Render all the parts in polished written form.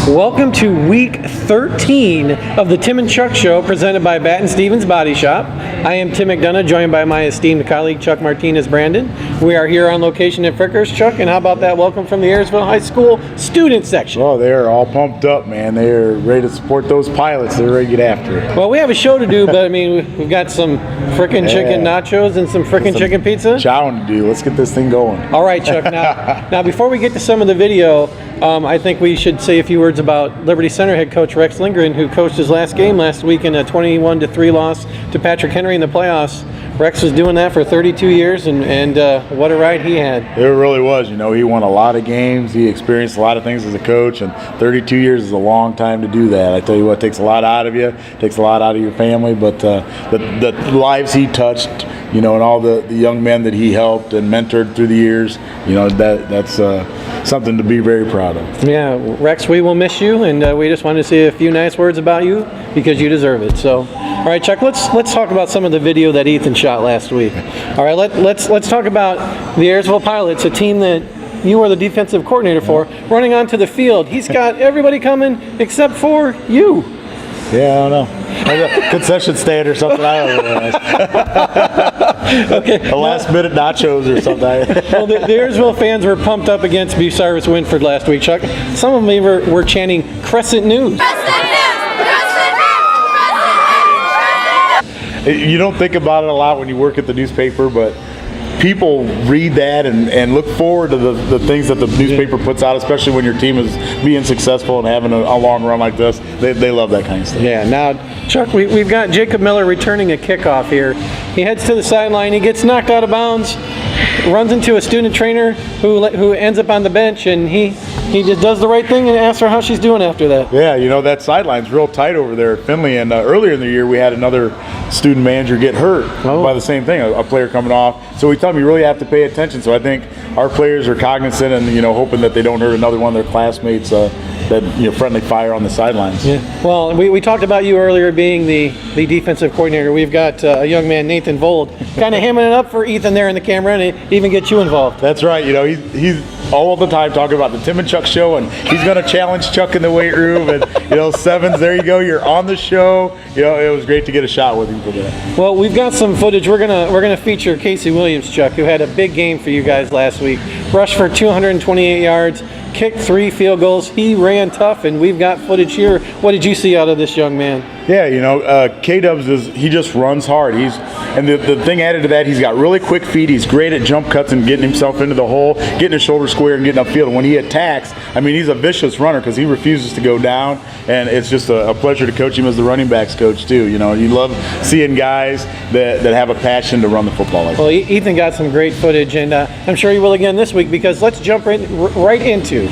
Welcome to week 13 of the Tim and Chuck Show, presented by Batt & Stevens Body Shop. I am Tim McDonough, joined by my esteemed colleague Chuck Martinez-Brandon. We are here on location at Frickers. Chuck, and how about that welcome from the Ayersville High School student section? Oh, they're all pumped up, man. They're ready to support those pilots. They're ready to get after it. Well, we have a show to do, but I mean, we've got some frickin' chicken nachos and some frickin' chicken pizza. Chowing to do. Let's get this thing going. All right, Chuck. Now before we get to some of the video, I think we should say a few words about Liberty Center head coach Rex Lindgren, who coached his last game last week in a 21-3 loss to Patrick Henry in the playoffs. Rex was doing that for 32 years, and what a ride he had. It really was. You know, he won a lot of games. He experienced a lot of things as a coach, and 32 years is a long time to do that. I tell you what, it takes a lot out of you. It takes a lot out of your family, but the lives he touched, you know, and all the young men that he helped and mentored through the years, you know, that's something to be very proud of. Yeah, Rex, we will miss you, and we just wanted to say a few nice words about you because you deserve it. So, all right, Chuck, let's talk about some of the video that Ethan shot last week. All right, let's talk about the Ayersville Pilots, a team that you were the defensive coordinator for, running onto the field. He's got everybody coming except for you. Yeah, I don't know. Concession stand or something, I don't realize. Okay. A last minute nachos or something. Well, the Ayersville fans were pumped up against Bucyrus Winford last week, Chuck. Some of them were chanting Crescent-News. You don't think about it a lot when you work at the newspaper, but people read that and look forward to the things that the newspaper puts out, especially when your team is being successful and having a long run like this. They love that kind of stuff. Yeah, now, Chuck, we've got Jacob Miller returning a kickoff here. He heads to the sideline. He gets knocked out of bounds, runs into a student trainer who ends up on the bench, and he just does the right thing and asks her how she's doing after that. Yeah, you know, that sideline's real tight over there at Finley, and earlier in the year we had another student manager get hurt by the same thing, a player coming off. So we tell them you really have to pay attention. So I think our players are cognizant and, you know, hoping that they don't hurt another one of their classmates, that, you know, friendly fire on the sidelines. Yeah. Well, we talked about you earlier being the defensive coordinator. We've got a young man, Nathan Vold, kind of hamming it up for Ethan there in the camera, and it even gets you involved. That's right. You know, he's all the time talking about the Tim and Chuck Show, and he's going to challenge Chuck in the weight room. And, you know, Sevens, there you go. You're on the show. You know, it was great to get a shot with him for that. Well, we've got some footage. We're gonna feature Casey Williams, Chuck, who had a big game for you guys last week. Rushed for 228 yards, kicked 3 field goals. He ran tough, and we've got footage here. What did you see out of this young man? Yeah, you know, K-Dubs he just runs hard. And the thing added to that, he's got really quick feet. He's great at jump cuts and getting himself into the hole, getting his shoulder square and getting upfield. And when he attacks, I mean, he's a vicious runner because he refuses to go down. And it's just a pleasure to coach him as the running backs coach too. You know, you love seeing guys that have a passion to run the football like that. Well, Ethan got some great footage, and I'm sure he will again this week, because let's jump right into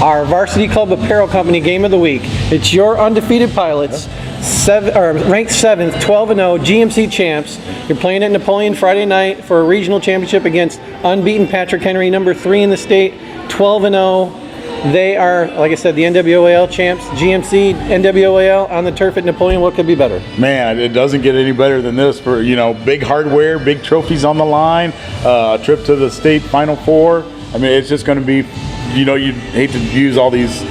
our Varsity Club Apparel Company Game of the Week. It's your undefeated Pilots. Ranked 7th, 12-0, GMC champs. You're playing at Napoleon Friday night for a regional championship against unbeaten Patrick Henry, number 3 in the state, 12-0. They are, like I said, the NWOAL champs. GMC, NWOAL on the turf at Napoleon. What could be better? Man, it doesn't get any better than this. For, you know, big hardware, big trophies on the line, a trip to the state Final Four. I mean, it's just going to be, you know, you'd hate to use all these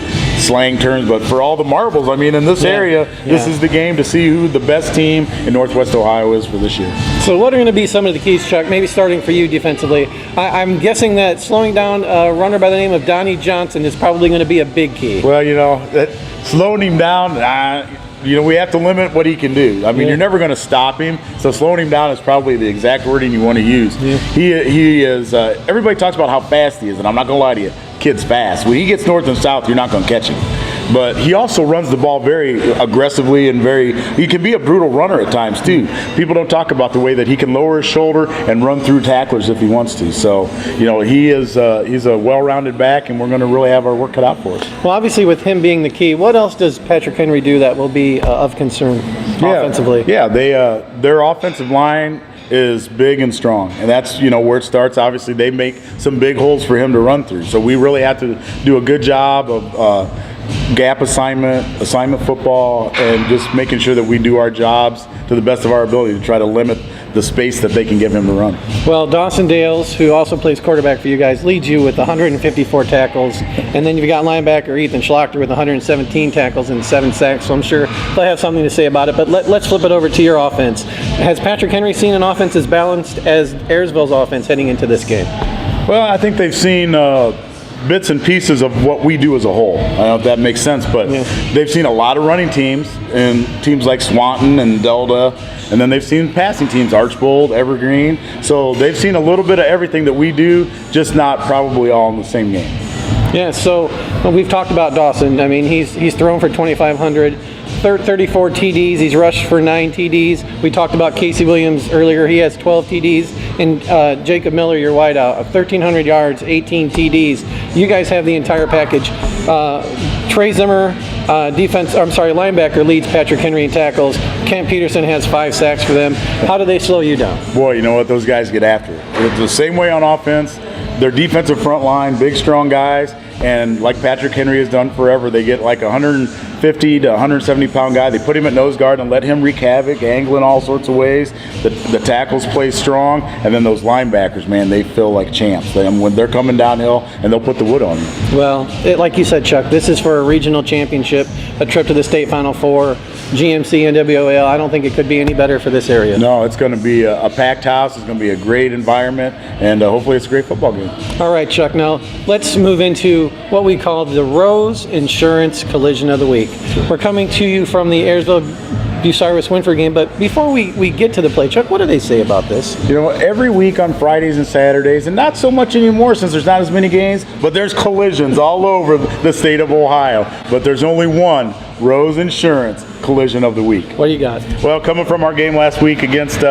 slang terms, but for all the marbles, I mean, in this area, this is the game to see who the best team in Northwest Ohio is for this year. So what are going to be some of the keys, Chuck, maybe starting for you defensively? I'm guessing that slowing down a runner by the name of Donnie Johnson is probably going to be a big key. Well, you know, slowing him down, you know, we have to limit what he can do. I mean, you're never going to stop him, so slowing him down is probably the exact wording you want to use. Yeah. He is, everybody talks about how fast he is, and I'm not going to lie to you, kid's fast. When he gets north and south, you're not going to catch him. But he also runs the ball very aggressively and he can be a brutal runner at times too. People don't talk about the way that he can lower his shoulder and run through tacklers if he wants to. So, you know, he's a well-rounded back, and we're going to really have our work cut out for us. Well, obviously with him being the key, what else does Patrick Henry do that will be of concern offensively? Yeah, their offensive line is big and strong, and that's, you know, where it starts. Obviously, they make some big holes for him to run through. So we really have to do a good job of gap assignment football, and just making sure that we do our jobs to the best of our ability to try to limit the space that they can give him to run. Well, Dawson Dales, who also plays quarterback for you guys, leads you with 154 tackles. And then you've got linebacker Ethan Schlachter with 117 tackles and 7 sacks. So I'm sure they'll have something to say about it. But let's flip it over to your offense. Has Patrick Henry seen an offense as balanced as Ayersville's offense heading into this game? Well, I think they've seen bits and pieces of what we do as a whole. I don't know if that makes sense, but they've seen a lot of running teams and teams like Swanton and Delta, and then they've seen passing teams, Archbold, Evergreen. So they've seen a little bit of everything that we do, just not probably all in the same game. Yeah, so we've talked about Dawson. I mean, he's thrown for 2,500. 34 TDs. He's rushed for 9 TDs. We talked about Casey Williams earlier. He has 12 TDs. And Jacob Miller, your wideout, of 1,300 yards, 18 TDs. You guys have the entire package. Trey Zimmer, linebacker, leads Patrick Henry in tackles. Kent Peterson has 5 sacks for them. How do they slow you down? Boy, you know what? Those guys get after it. It's the same way on offense. Their defensive front line, big, strong guys, and like Patrick Henry has done forever, they get like a 150 to 170 pound guy. They put him at nose guard and let him wreak havoc, angle in all sorts of ways. The tackles play strong, and then those linebackers, man, they feel like champs. When they're coming downhill, and they'll put the wood on you. Well, like you said, Chuck, this is for a regional championship, a trip to the state Final Four, GMC, NWL. I don't think it could be any better for this area. No, it's going to be a packed house. It's going to be a great environment, and hopefully it's a great football game. All right, Chuck, now let's move into what we call the Rose Insurance Collision of the Week. We're coming to you from the Ayersville-Bucyrus-Winford game, but before we get to the play, Chuck, what do they say about this? You know, every week on Fridays and Saturdays, and not so much anymore since there's not as many games, but there's collisions all over the state of Ohio. But there's only one Rose Insurance Collision of the Week. What do you got? Well, coming from our game last week against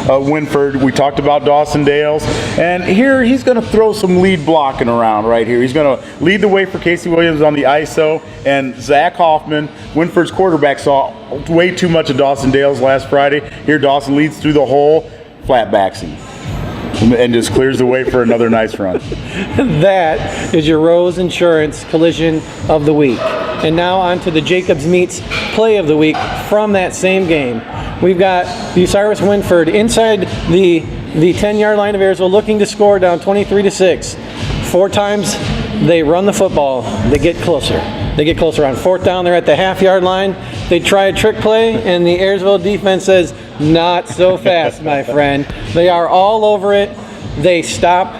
Winford, we talked about Dawson Dales, and here he's going to throw some lead blocking around right here. He's going to lead the way for Casey Williams on the ISO, and Zach Hoffman, Winford's quarterback, saw way too much of Dawson Dales last Friday. Here Dawson leads through the hole, flat backs him, and just clears the way for another nice run. That is your Rose Insurance Collision of the Week. And now on to the Jacobs Meets Play of the Week from that same game. We've got Bucyrus-Winford inside the 10-yard line of Ayersville looking to score down 23-6. 4 times they run the football. They get closer. They get closer on 4th down. They're at the half-yard line. They try a trick play, and the Ayersville defense says, not so fast, my friend. They are all over it. They stop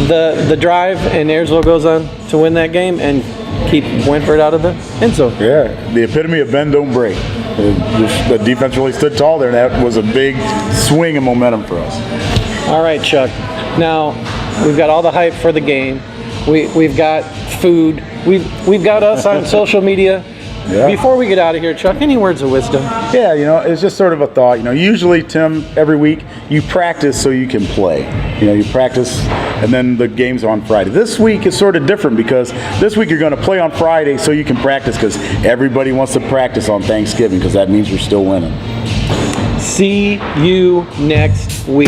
the drive, and Ayersville goes on to win that game and keep Winford out of the end zone. Yeah, the epitome of bend, don't break. The defense really stood tall there, and that was a big swing of momentum for us. All right, Chuck. Now, we've got all the hype for the game. We've got food. We've got us on social media. Yeah. Before we get out of here, Chuck, any words of wisdom? Yeah, you know, it's just sort of a thought. You know, usually, Tim, every week, you practice so you can play. You know, you practice, and then the game's on Friday. This week is sort of different because this week you're going to play on Friday so you can practice because everybody wants to practice on Thanksgiving because that means you're still winning. See you next week.